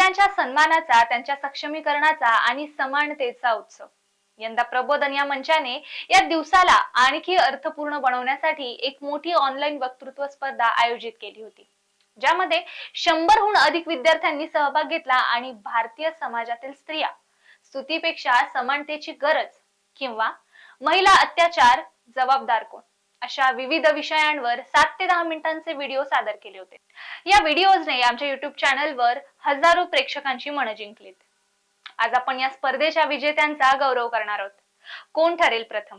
महिलांच्या सन्मानाचा, त्यांच्या सक्षमीकरणाचा आणि समानतेचा उत्सव. यंदा प्रबोधन या मंचाने या दिवसाला आणखी अर्थपूर्ण बनवण्यासाठी एक मोठी ऑनलाईन वक्तृत्व स्पर्धा आयोजित केली होती, ज्यामध्ये 100हून अधिक विद्यार्थ्यांनी सहभाग घेतला आणि भारतीय समाजातील स्त्रिया स्तुतीपेक्षा समानतेची गरज किंवा महिला अत्याचार जबाबदार कोण अशा विविध विषयांवर 7 ते 10 मिनिटांचे व्हिडिओ सादर केले होते. या व्हिडिओजने आमच्या युट्यूब चॅनलवर हजारो प्रेक्षकांची मनं जिंकलीत. आज आपण या स्पर्धेच्या विजेत्यांचा गौरव करणार आहोत. कोण ठरेल प्रथम,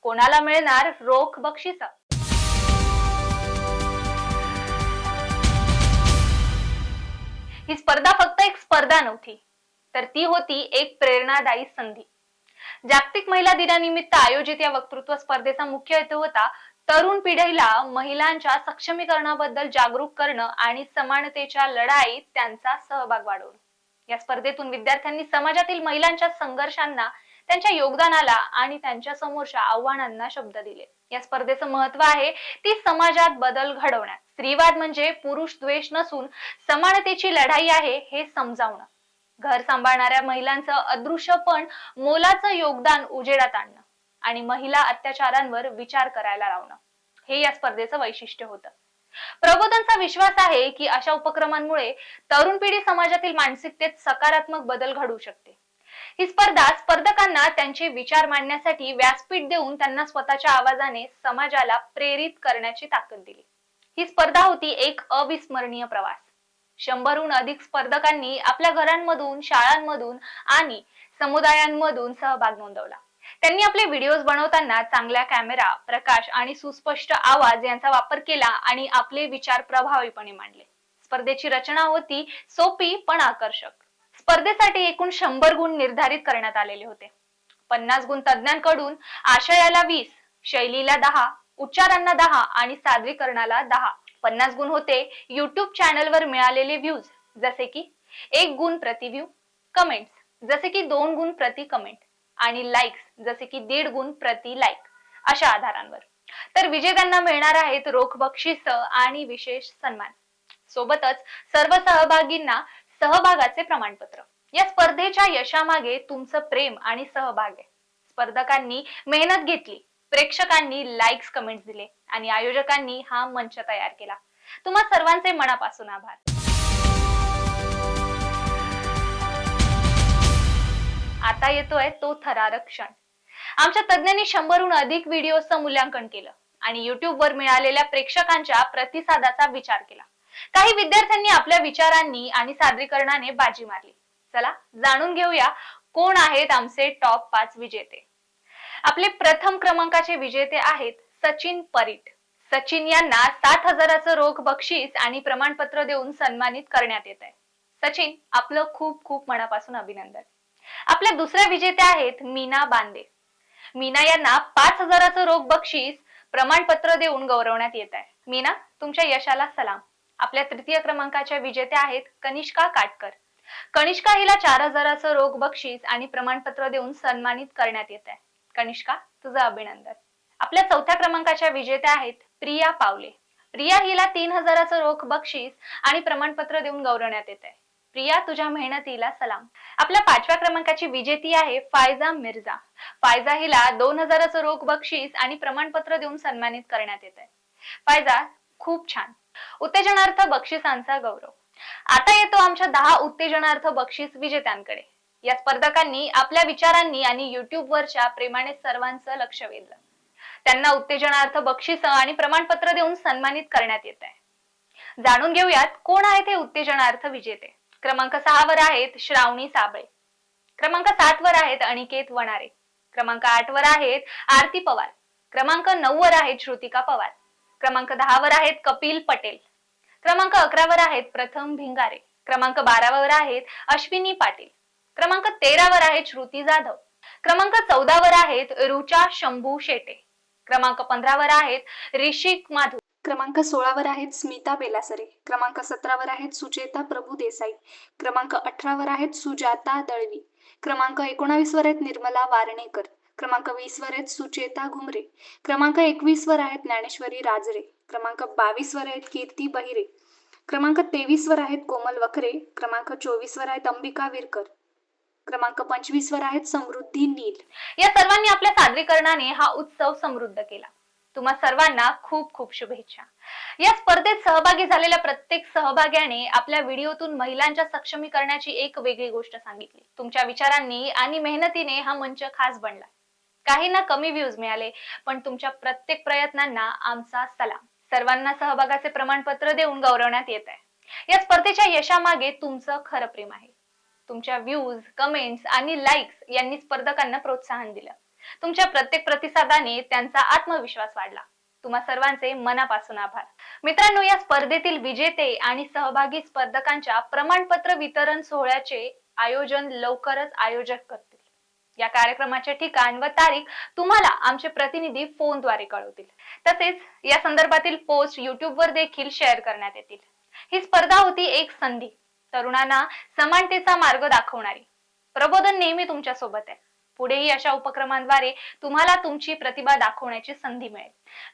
कोणाला मिळणार रोख बक्षीस. ही स्पर्धा फक्त एक स्पर्धा नव्हती, तर ती होती एक प्रेरणादायी संधी. जागतिक महिला दिनानिमित्त आयोजित या वक्तृत्व स्पर्धेचा मुख्य हेतू होता तरुण पिढीला महिलांच्या सक्षमीकरणाबद्दल जागरूक करणं आणि समानतेच्या लढाईत त्यांचा सहभाग वाढवणं. या स्पर्धेतून विद्यार्थ्यांनी समाजातील महिलांच्या संघर्षांना, त्यांच्या योगदानाला आणि त्यांच्या समोरच्या आव्हानांना शब्द दिले. या स्पर्धेचं महत्व आहे ती समाजात बदल घडवण्यात. स्त्रीवाद म्हणजे पुरुष द्वेष नसून समानतेची लढाई आहे हे समजावणं. घर सांभाळणाऱ्या महिलांचं अदृश्य पण मोलाचं योगदान उजेडात आणणं आणि महिला अत्याचारांवर विचार करायला लावणं, हे या स्पर्धेचं वैशिष्ट्य होतं. प्रबोधनचा विश्वास आहे की अशा उपक्रमांमुळे तरुण पिढी समाजातील मानसिकतेत सकारात्मक बदल घडवू शकते. ही स्पर्धा स्पर्धकांना त्यांचे विचार मांडण्यासाठी व्यासपीठ देऊन त्यांना स्वतःच्या आवाजाने समाजाला प्रेरित करण्याची ताकद दिली. ही स्पर्धा होती एक अविस्मरणीय प्रवास. 100हून अधिक स्पर्धकांनी आपल्या घरांमधून, शाळांमधून आणि समुदायांमधून सहभाग नोंदवला. त्यांनी आपले व्हिडिओज बनवताना चांगला कॅमेरा, प्रकाश आणि सुस्पष्ट आवाज यांचा वापर केला आणि आपले विचार प्रभावीपणे मांडले. स्पर्धेची रचना होती सोपी पण आकर्षक. स्पर्धेसाठी एकूण 100 गुण निर्धारित करण्यात आलेले होते. 50 गुण तज्ञांकडून, आशयाला 20, शैलीला 10, उच्चारांना 10 आणि सादरीकरणाला 10. 50 गुण होते युट्यूब चॅनलवर मिळालेले व्ह्यूज, जसे की 1 गुण प्रति व्ह्यू, कमेंट्स जसे की 2 गुण प्रति कमेंट आणि लाईक्स जसे की 1.5 गुण प्रति लाईक, अशा आधारांवर. तर विजेत्यांना मिळणार आहेत रोख बक्षीस आणि विशेष सन्मान. सोबतच सर्व सहभागींना सहभागाचे प्रमाणपत्र. या स्पर्धेच्या यशामागे तुमचं प्रेम आणि सहभाग आहे. स्पर्धकांनी मेहनत घेतली, प्रेक्षकांनी लाईक्स, कमेंट्स दिले आणि आयोजकांनी हा मंच तयार केला. तुम्हा सर्वांचे मनापासून आभार. आता येतोय तो थरारक क्षण. आमच्या तज्ञांनी 100हून अधिक व्हिडिओचं मूल्यांकन केलं आणि युट्यूबवर मिळालेल्या प्रेक्षकांच्या प्रतिसादाचा विचार केला. काही विद्यार्थ्यांनी आपल्या विचारांनी आणि सादरीकरणाने बाजी मारली. चला जाणून घेऊया कोण आहेत आमचे टॉप 5 विजेते. आपले प्रथम क्रमांकाचे विजेते आहेत सचिन परीट. सचिन यांना 7,000चं रोख बक्षीस आणि प्रमाणपत्र देऊन सन्मानित करण्यात येत आहे. सचिन, आपलं खूप खूप मनापासून अभिनंदन. आपल्या दुसऱ्या विजेत्या आहेत मीना बांदे. मीना यांना 5,000चं रोख बक्षीस, प्रमाणपत्र देऊन गौरवण्यात येत आहे. मीना, तुमच्या यशाला सलाम. आपल्या तृतीय क्रमांकाच्या विजेत्या आहेत कनिष्का काटकर. कनिष्का हिला 4,000चं रोख बक्षीस आणि प्रमाणपत्र देऊन सन्मानित करण्यात येत आहे. कनिष्का, तुझं अभिनंदन. आपल्या चौथ्या क्रमांकाच्या विजेत्या आहेत प्रिया पावले. प्रिया हिला 3,000चं रोख बक्षीस आणि प्रमाणपत्र देऊन गौरवण्यात येत आहे. प्रिया, तुझ्या मेहनतीला सलाम. आपल्या 5व्या क्रमांकाची विजेती आहे फायजा मिर्झा. फायजा हिला 2,000चं रोख बक्षीस आणि प्रमाणपत्र देऊन सन्मानित करण्यात येत आहे. फायजा, खूप छान. उत्तेजनार्थ बक्षिसांचा गौरव. आता येतो आमच्या 10 उत्तेजनार्थ बक्षीस विजेत्यांकडे. या स्पर्धकांनी आपल्या विचारांनी आणि युट्यूबवरच्या प्रेमाने सर्वांचं लक्ष वेधलं. त्यांना उत्तेजनार्थ बक्षीस आणि प्रमाणपत्र देऊन सन्मानित करण्यात येत आहे. जाणून घेऊयात कोण आहेत हे उत्तेजनार्थ विजेते. क्रमांक 6 वर आहेत श्रावणी साबळे. क्रमांक 7 वर आहेत अनिकेत वनारे. क्रमांक 8 वर आहेत आरती पवार. क्रमांक 9 वर आहेत श्रुतिका पवार. क्रमांक 10 वर आहेत कपिल पटेल. क्रमांक 11 वर आहेत प्रथम भिंगारे. क्रमांक 12 वर आहेत अश्विनी पाटील. क्रमांक 13 वर आहेत श्रुती जाधव. क्रमांक 14 वर आहेत रुचा शंभू शेटे. क्रमांक 15 वर आहेत ऋषिक माधू. क्रमांक 16 वर आहेत स्मिता बेलासरे. क्रमांक 17 वर आहेत सुचेता प्रभू देसाई. क्रमांक 18 वर आहेत सुजाता दळवी. क्रमांक 19 वर आहेत निर्मला वारणेकर. क्रमांक 20 वर आहेत सुचेता घुमरे. क्रमांक 21 वर आहेत ज्ञानेश्वरी राजरे. क्रमांक 22 वर आहेत कीर्ती बहिरे. क्रमांक 23 वर आहेत कोमल वखरे, क्रमांक 24 वर आहेत अंबिका विरकर, क्रमांक 25 वर आहेत समृद्धी नील. या सर्वांनी आपल्या सादरीकरणाने हा उत्सव समृद्ध केला. तुम्हा सर्वांना खूप खूप शुभेच्छा. या स्पर्धेत सहभागी झालेल्या प्रत्येक सहभाग्याने आपल्या व्हिडिओतून महिलांच्या सक्षमीकरणाची एक वेगळी गोष्ट सांगितली. तुमच्या विचारांनी आणि मेहनतीने हा मंच खास बनला. काहींना कमी व्ह्यूज मिळाले, पण तुमच्या प्रत्येक प्रयत्नांना आमचा सलाम. सर्वांना सहभागाचे प्रमाणपत्र देऊन गौरवण्यात येत आहे. या स्पर्धेच्या यशामागे तुमचं खरं प्रेम आहे. तुमच्या व्ह्यूज, कमेंट्स आणि लाईक्स यांनी स्पर्धकांना प्रोत्साहन दिलं. तुमच्या प्रत्येक प्रतिसादाने त्यांचा आत्मविश्वास वाढला. तुम्हा सर्वांचे मनापासून आभार. मित्रांनो, या स्पर्धेतील विजेते आणि सहभागी स्पर्धकांच्या प्रमाणपत्र वितरण सोहळ्याचे आयोजन लवकरच आयोजक करतील. या कार्यक्रमाचे ठिकाण व तारीख तुम्हाला आमचे प्रतिनिधी फोनद्वारे कळवतील. तसेच या संदर्भातील पोस्ट YouTube वर देखील शेअर करण्यात येतील. ही स्पर्धा होती एक संधी, तरुणांना समानतेचा मार्ग दाखवणारी. प्रबोधन नेहमी तुमच्या सोबत आहे. पुढेही अशा उपक्रमांद्वारे तुम्हाला तुमची प्रतिभा दाखवण्याची संधी मिळेल.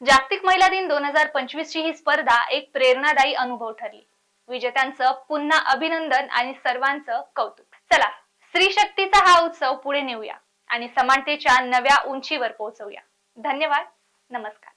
जागतिक महिला दिन 2025 ची ही स्पर्धा एक प्रेरणादायी अनुभव ठरली. विजेत्यांचं पुन्हा अभिनंदन आणि सर्वांचं कौतुक. चला, स्त्री शक्तीचा हा उत्सव पुढे नेऊया आणि समानतेच्या नव्या उंचीवर पोहोचवूया. धन्यवाद. नमस्कार.